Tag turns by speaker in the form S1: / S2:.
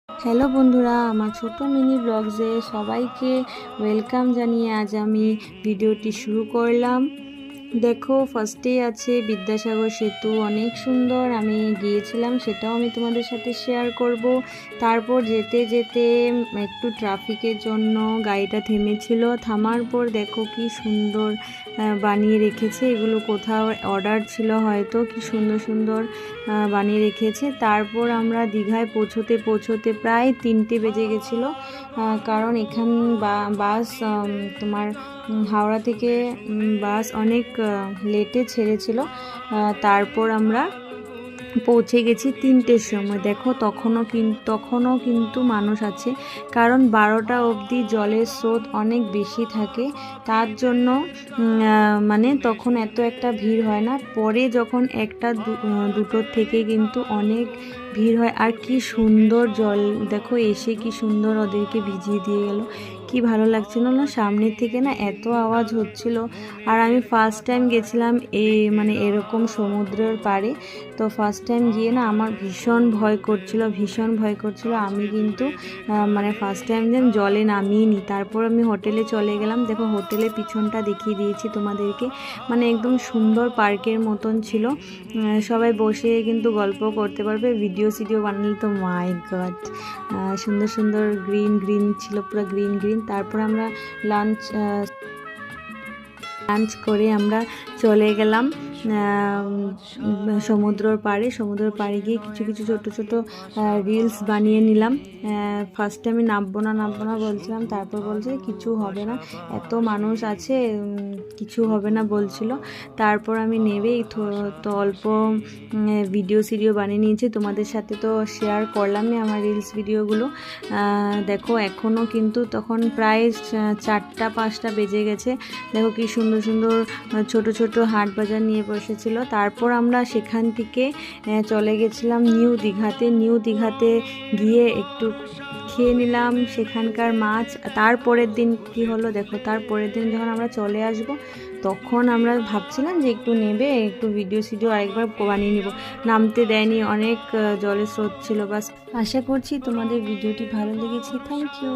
S1: Hello বন্ধুরা, আমার ছোট মিনি ব্লগসে সবাইকে ওয়েলকাম জানিয়ে আজ আমি ভিডিওটি শুরু করলাম। দেখো, ফার্স্টেই আছে বিদ্যাসাগর সেতু, অনেক সুন্দর। আমি গিয়েছিলাম, সেটাও আমি তোমাদের সাথে শেয়ার করব। তারপর যেতে যেতে একটু ট্রাফিকের জন্য গাড়িটা থেমেছিল। থামার পর দেখো কি সুন্দর বানিয়ে রেখেছে। এগুলো কোথাও অর্ডার ছিল হয়তো, কি সুন্দর সুন্দর বানিয়ে রেখেছে। তারপর আমরা দীঘায় পৌঁছোতে প্রায় 3টে বেজে গেছিলো, কারণ এখান বাস তোমার হাওড়া থেকে বাস অনেক লেটে ছেড়েছিল। তারপর আমরা পৌঁছে গেছি 3টের সময়। দেখো, তখনও কিন্তু মানুষ আছে, কারণ 12টা অবধি জলের স্রোত অনেক বেশি থাকে। তার জন্য মানে তখন এত একটা ভিড় হয় না। পরে যখন 1টা 2টোর থেকে কিন্তু অনেক ভিড় হয়। আর কি সুন্দর জল দেখো, এসে কি সুন্দর ওদেরকে ভিজিয়ে দিয়ে গেল, কি ভালো লাগছিল না। সামনের থেকে না এত আওয়াজ হচ্ছিল। আর আমি ফার্স্ট টাইম গেছিলাম মানে এরকম সমুদ্রের পাড়ে। তো ফার্স্ট টাইম গিয়ে না আমার ভীষণ ভয় করছিল। আমি কিন্তু মানে ফার্স্ট টাইম জলে নামিনি। তারপর আমি হোটেলে চলে গেলাম। দেখো, হোটেলের পিছনটা দেখিয়ে দিয়েছি তোমাদেরকে, মানে একদম সুন্দর পার্কের মতন ছিল। সবাই বসে কিন্তু গল্প করতে পারবে, ভিডিও বানালে তো মাই গড, সুন্দর সুন্দর গ্রিন ছিল, পুরো গ্রিন। তারপর আমরা লাঞ্চ করে আমরা চলে গেলাম সমুদ্রের পাড়ে গিয়ে কিছু ছোট রিলস বানিয়ে নিলাম। ফার্স্টে আমি নামবো না বলছিলাম, তারপর বলছে কিছু হবে না, এত মানুষ আছে, কিছু হবে না বলছিল। তারপর আমি নেবেই তো অল্প ভিডিও বানিয়ে নিয়েছি, তোমাদের সাথে তো শেয়ার করলামই আমার রিলস ভিডিওগুলো। দেখো, এখনও কিন্তু তখন প্রায় 4টা-5টা বেজে গেছে। দেখো কি সুন্দর ছোট হাট বাজার নিয়ে বসেছিল। তারপর আমরা সেখান থেকে চলে গেছিলাম নিউ দীঘাতে গিয়ে একটু খেয়ে নিলাম সেখানকার মাছ। তারপরের দিন কি হলো দেখো, তারপরের দিন যখন আমরা চলে আসব, তখন আমরা ভাবছিলাম যে একটু ভিডিও আরেকবার বানিয়ে নিব। নামতে দেয়নি, অনেক জলের স্রোত ছিল। বাস, আশা করছি তোমাদের ভিডিওটি ভালো লেগেছে। Thank you.